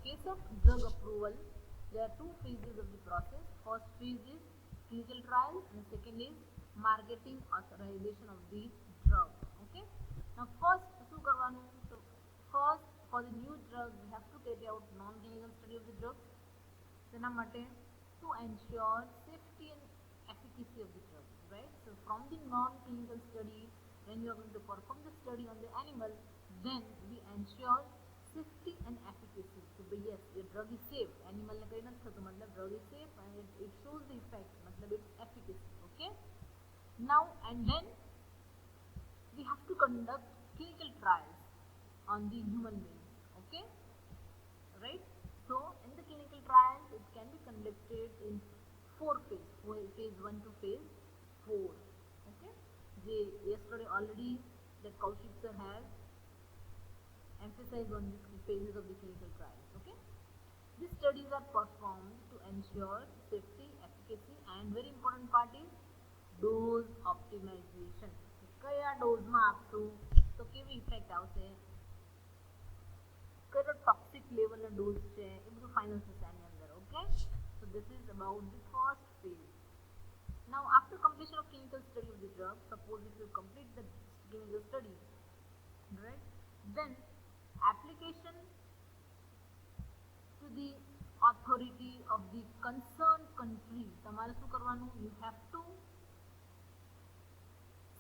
case of drug approval, there are two phases of the process. First phase is clinical trials and second is marketing authorization of the drug. Okay. Now first, શું કરવાનું? So first, for the new drug, we have to carry out non-clinical study of the drug. તેના માટે to ensure safety and efficacy of the drug, right? So from the non-clinical study, when you are going to perform the study on the animal, then we ensure safety and efficacy. So yes, your drug is safe. Animal ને કઈ નથી થતું, મતલબ drug is safe and it shows the effect, મતલબ its efficacy. Okay. Now and then we have to conduct clinical trials on the human beings. Okay. Right. So in the clinical trials, it can be conducted in 4 phases, phase 1 to phase 4. Okay. Yesterday already that Kaushik sir has emphasized on these phases of the clinical trials. Okay. These studies are performed to ensure safety, efficacy, and very important part is dose optimization. કયા ડોઝમાં આપશું તો કેવી effect આવશે, કયો toxic લેવલનો dose છે, એ બધું final થશે આની અંદર. Okay. So this is about the first phase. Now after completion of clinical study of the drug, suppose if you complete the clinical study, right, then application to the authority of the concerned country. તમારે શું કરવાનું? You have to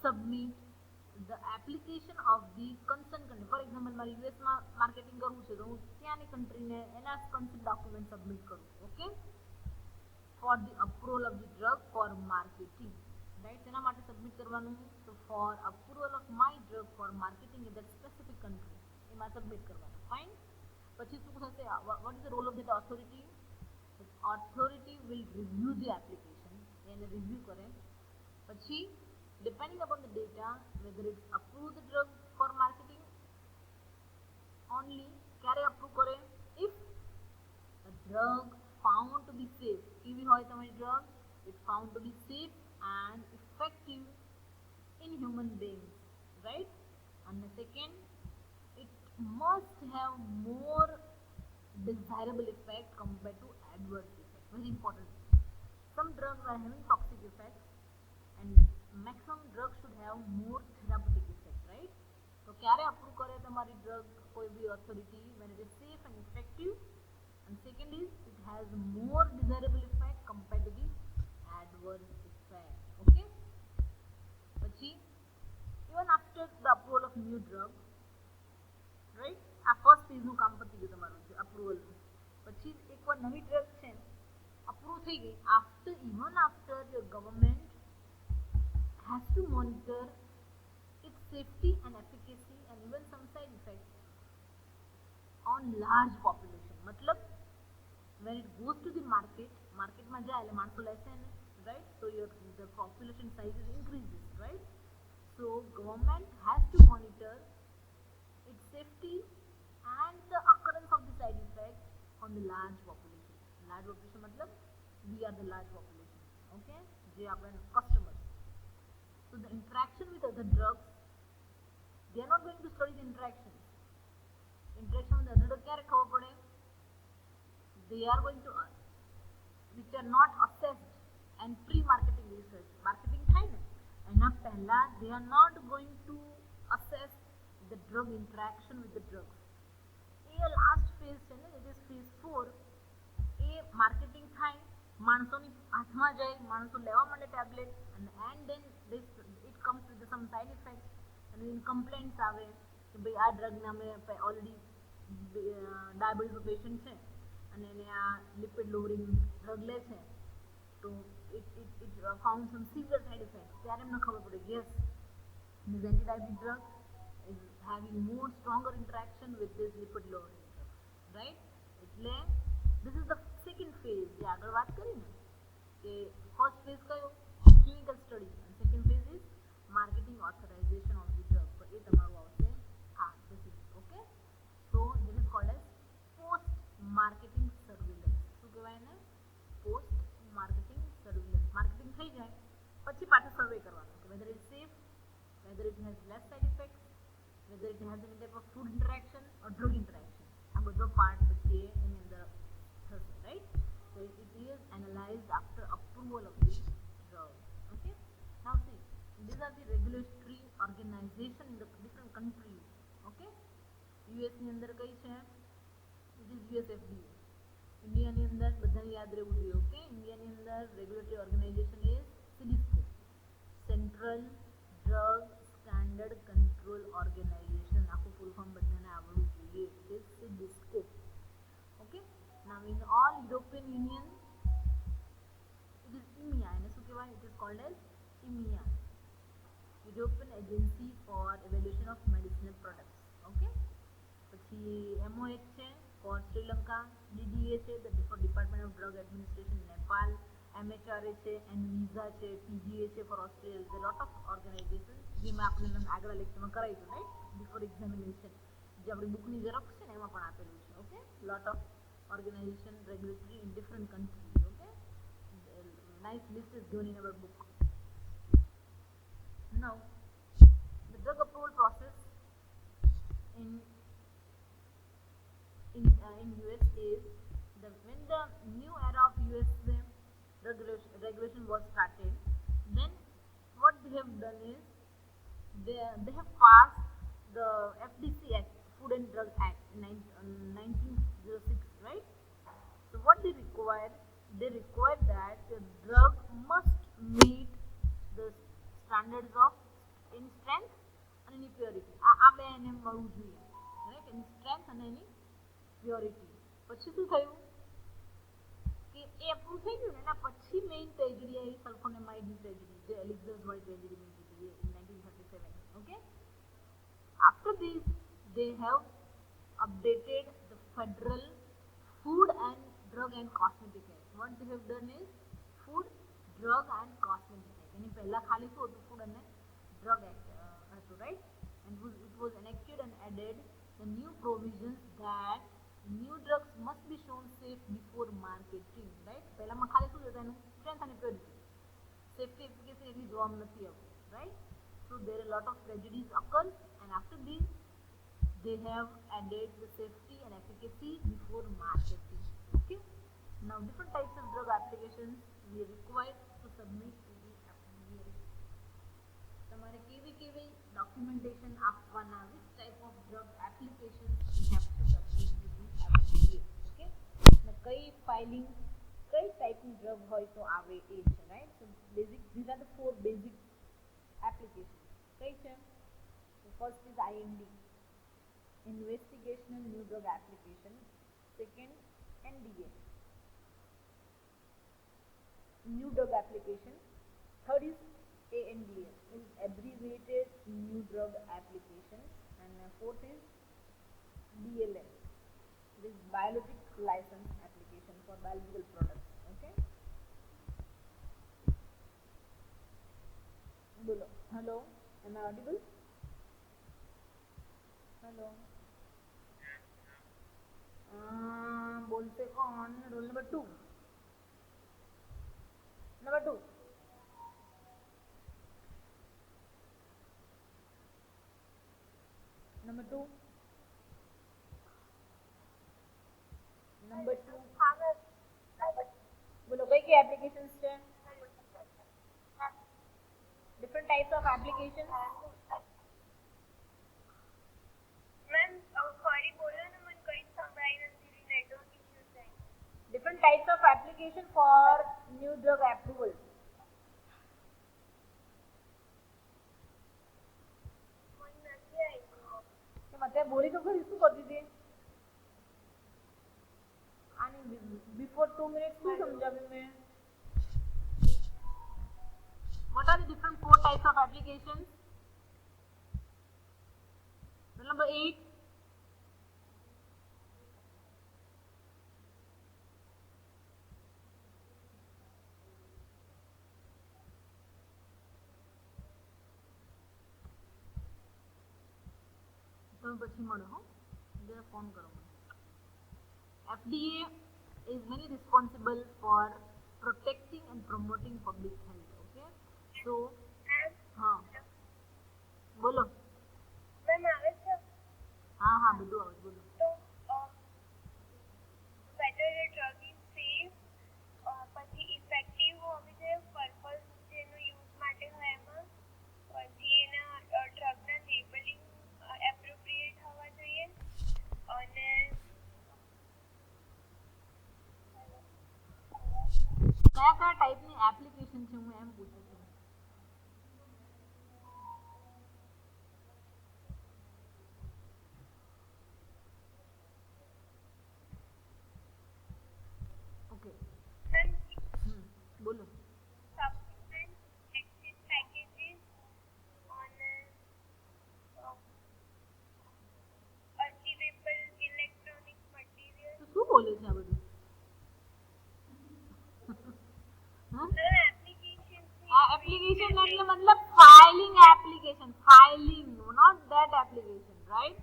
submit the application of the concerned country. For example, મારે US માં marketing કરવું છે તો હું ત્યાંની કંટ્રીને એના કન્સર્ન ડોક્યુમેન્ટ સબમિટ કરું. Okay. For the approval of the drug for marketing, right? તેના માટે સબમિટ કરવાનું. So for approval of my drug for marketing in that specific country, એમાં સબમિટ કરવાનું. Fine. પછી શું થશે? What is the role of that authority? The authority will review the application. એને review કરે. પછી depending upon the data, whether it's approve the drug for marketing only, ક્યારે approve કરે? If a drug found to be safe. કેવી હોય તમારી drug? It's found to be safe and effective in human beings, right? And the second, it must have more desirable effect compared to adverse effect. Very important. Some drugs are having toxic effects and maximum drugs should have more therapeutic effect, right? So ક્યારે approve કરે તમારી drug કોઈ બી authority? When it is safe and effective, and second is it has more desirable effect compared to the adverse effect. Okay. પછી even after the approval of new drug, right, આ first phase નું કામ પતી ગયું તમારું છે approval. પછી એકવાર નવી drug છે approve થઈ ગઈ, even after your government has to monitor its safety and efficacy and even some side effects on large population. मतलब when it goes to the market માં જાય એટલે માણસો લેશે ને, right? So the population size increases, right? So government has to monitor its safety and the occurrence of the side effects on the large population. Large population मतलब we are the large population. Okay. જે આપણે customers. So the interaction with other drugs, they are not going to study the interaction. Interaction with other drugs ક્યારે ખબર પડે? They are going to which are not assessed and pre-marketing research. Marketing થાય ને એના પહેલા they are not going to assess the drug interaction with the drugs. A last phase છે ને, it is phase 4. A marketing થાય, માણસોની હાથમાં જાય, માણસો લેવા માટે tablet, and then it comes with some side effects and then complaints આવે કે ભાઈ આ ડ્રગને અમે ઓલરેડી ડાયાબિટીસનો પેશન્ટ છે અને એને આ લિપિડ લોવરિંગ ડ્રગ લે છે તો it found some severe side effects. ત્યારે એમને ખબર પડે yes, this anti-diabetic drug is having more stronger interaction with this lipid lowering drug, right? એટલે this is the second phase. જે આગળ વાત કરી ને કે first phase કયો? Clinical study, and second phase is marketing authorization of the drug. So એ તમારું આવશે this is okay. So this is called as post marketing surveillance. શું કહેવાય ને? post marketing surveillance. માર્કેટિંગ થઈ જાય પછી પાછું સર્વે કરવાનું કે whether it's safe, whether it has less side effects, whether it has any type of food interaction or drug interaction. આ બધો પાર્ટ પછી એની it is analyzed after approval of the drug. Okay. Now see, these are the regulatory organization in the different countries. Okay. US ની અંદર કઈ છે? It is US FDA. India ની અંદર બધાને યાદ રહેવું જોઈએ. ઓકે. ઇન્ડિયા ની અંદર regulatory organisation is CDSCO, central drug standard control organisation. આખું ફૂલ ફોર્મ બધાને આવડવું જોઈએ. It is CDSCO. Okay. Now in all European Union it is EMEA. એને શું કહેવાય? It is called as EMEA, European Agency for Evaluation of Medicinal Products. Okay. પછી MOH છે for Sri Lanka, DDA છે for Department of Drug Administration Nepal, MHRA છે, ANVISA છે, TGA છે for Australia. There are lot of organizations જેમાં આપણે આગલા લેક્ચરમાં કરાવીશું, રાઈટ? બિફોર એક્ઝામિનેશન જે આપણી બુકની ઝેરોક્સ છે ને એમાં પણ આપેલું છે. Okay. Lot of organization regulatory in different countries. Okay. Nice list is given in our book. Now the drug approval process in US is when the new era of US regulation was started, then what they have done is they have passed the FDC Act, Food and Drug Act, 1906, right? So what they require that the drug must meet the standards of in strength and in purity. આ બે એને મળવું જોઈએ, right? in strength અને એની purity. પછી શું થયું કે એ અપ્રૂવ થઈ ગયું ને એના પછી મેઇન ટ્રેજડી આવી સલ્ફોનેમાઇડની ટ્રેજડી, જે એલિક્ઝર્સ વાળી ટ્રેજડી મેં કીધી in 1937. Okay. After this they have updated the Federal Food and Drug and Cosmetic Act. What they have done is Food, Drug and Cosmetic Act. એની પહેલા ખાલી શું હતું? Food and Drug Act હતું, right? And it was enacted and added the new provisions that new drugs must be shown safe before marketing, right? પહેલામાં ખાલી શું હતું? એનું સ્ટ્રેન્થ અને પ્યોરિટી. સેફ્ટી એફિકેસી એટલી જોવામાં નથી આવતી, right? So there are a lot of tragedies occur, and after this they have added the safety and efficacy before marketing. Okay. Now different types of drug applications we are required to submit to the FDA. તમારે કેવી કેવી documentation આપવાના, which type of drug applications we have to submit to the FDA. Okay. અને કઈ filing કઈ ટાઈપની drug હોય તો આવે એ છે, right? So basic, these are the four basic applications. કઈ છે? The first is IND, Investigational New Drug Application. Second, NDA, New Drug Application. Third is ANDA, is Abbreviated New Drug Application. And fourth is BLA, this Biologic License Application for biological products. Okay. Bolo. Hello, am I audible? Hello. बोलते कौन? Roll number 2. Number 2. Number 2. Number 2. बोलो कई की applications છે? Different types of applications. Ma'am sorry बोलो ना, मन कहीं समझाई नहीं, नेटवर्क इश्यूज है. Different types of application for new drug approval. मन नहीं आई કે મતે બોલી તો ખરી, શું કરતી હતી? આની before 2 minutes શું સમજાવ્યું મેં? What are the different 4 types of applications? Number 8. તમે પછી મળો હો, જરા ફોન કરો મને. FDA is mainly responsible for protecting and promoting public health. Okay. So हाँ बोलो. मैम आवे છે? हाँ हाँ બધું આવે, બોલો. So whether the drug is safe application છે હું એમ પૂછું છું. ઓકે બોલો. supplement active packages on achievable electronic materials. તો શું બોલે છે આ બધું? હા Applications આ એપ્લિકેશન એટલે મતલબ filing application, filing, not that application, right?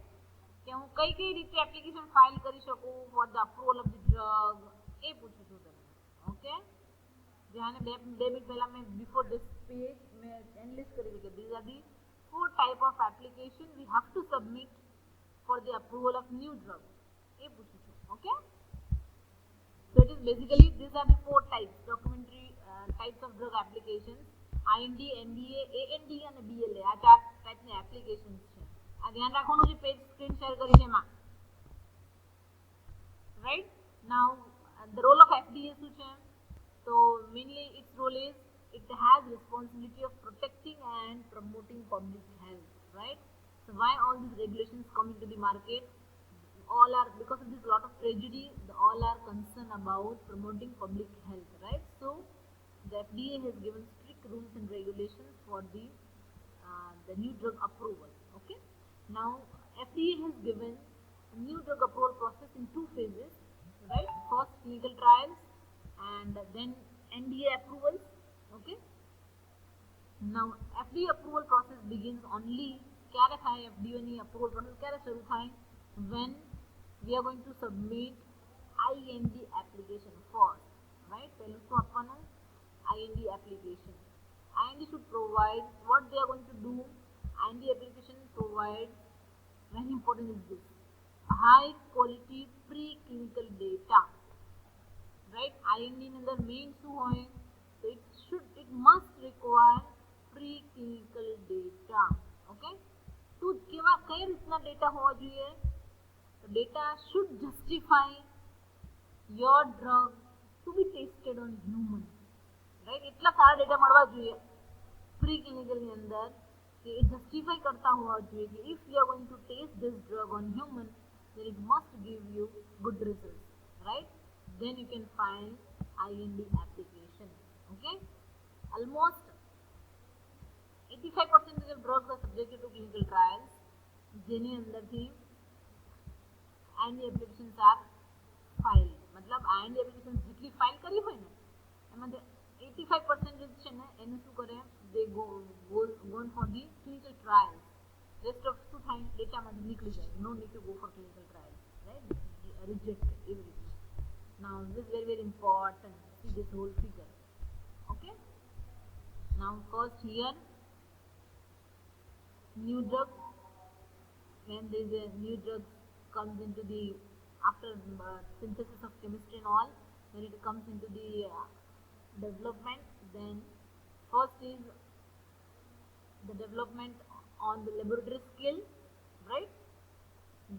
કે હું કઈ કઈ રીતે એપ્લિકેશન ફાઇલ કરી શકું for the approval of the drug, એ પૂછું છું તમને. ઓકે, જેને બે મિનિટ પહેલા મેં બિફોર ધીસ પેજ મેં એનાલિસ કરી કે these are the four type of application we have to submit for the approval of new drug, એ પૂછું છું. Okay, so it is basically these are the four types documentary types of drug applications: IND, NDA, ANDA અને BLA. આ ચાર ટાઈપની applications છે. આ ધ્યાન રાખવાનું છે પેજ સ્ક્રીન શેર કરી છે એમાં. Right now the role of FDA શું છે? So mainly its role is it has responsibility of protecting and promoting public health, right? So why all these regulations come into the market? All are because of this lot of tragedy, all are concerned about promoting public health, right? So the FDA has given strict rules and regulations for the new drug approval. Okay, now FDA has given a new drug approval process in two phases, right? First clinical trials and then NDA approvals. Okay, now FDA approval process begins only ક્યારે થાય? FDA ની approval process ક્યારે શરૂ થાય? When we are going to submit IND application first, right? પહેલું શું આપવાનું? IND application. IND should provide what they are going to do. IND application provides, very important is this, high quality preclinical data, right? IND ની અંદર main શું હોય? So it must require preclinical data. Okay, તો કઈ રીતના data હોવા જોઈએ? The data should justify your drug to be tested on human, right? એટલા સારા ડેટા મળવા જોઈએ પ્રીક્લિનિકલ ની અંદર કે એ જસ્ટિફાઈ કરતા હોવા જોઈએ કે if you are going to test this drug on human then it must give you good results, right? Then you can file IND application. Okay, almost 85% of drugs are subjected to clinical trials, જેની અંદરથી IND applications are filed. मतलब IND applications જેટલી file કરી હોય ને એમાંથી 85% છે ને એને શું કરે? they go on for the clinical trials. Rest of શું થાય? ડેટામાંથી નીકળી જાય. No need to go for clinical trials, right? Rejected everything. Now this is very important. See this whole figure. Okay, now first here new drug, when there is a new drug comes into the after synthesis of chemistry and all, when it comes into the development, then first is the development on the laboratory scale, right?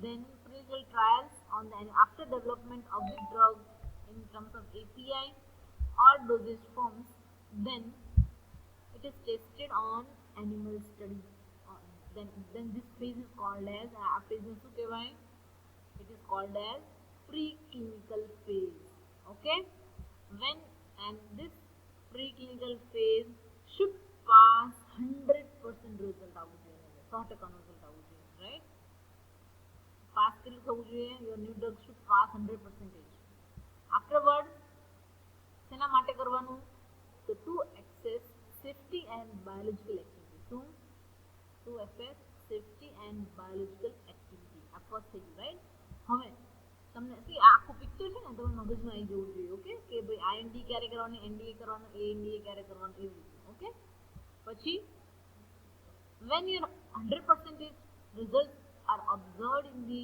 Then clinical trials on the after development of the drug in terms of API or dosage forms, then it is tested on animal study. Then this phase is called as phase ને શું કહેવાય? It is called as preclinical phase. Okay, when and this preclinical phase should pass 100% result આવવું જોઈએ, 100% result આવવું જોઈએ, right? Pass કેટલું થવું જોઈએ? Your new drug should pass 100%. Afterwards શેના માટે કરવાનું? So to access safety and biological activity. To assess safety and biological activity. આ ફર્સ્ટ થઈ ગયું, રાઈટ? હવે તમને આખું પિક્ચર છે ને તમે મગજમાં આવી જવું જોઈએ. ઓકે, કે ભાઈ IND ક્યારે કરવાનું, NDA કરવાનું, ANDA ક્યારે કરવાનું, એવી રીતે. ઓકે, પછી when your 100% results are observed in the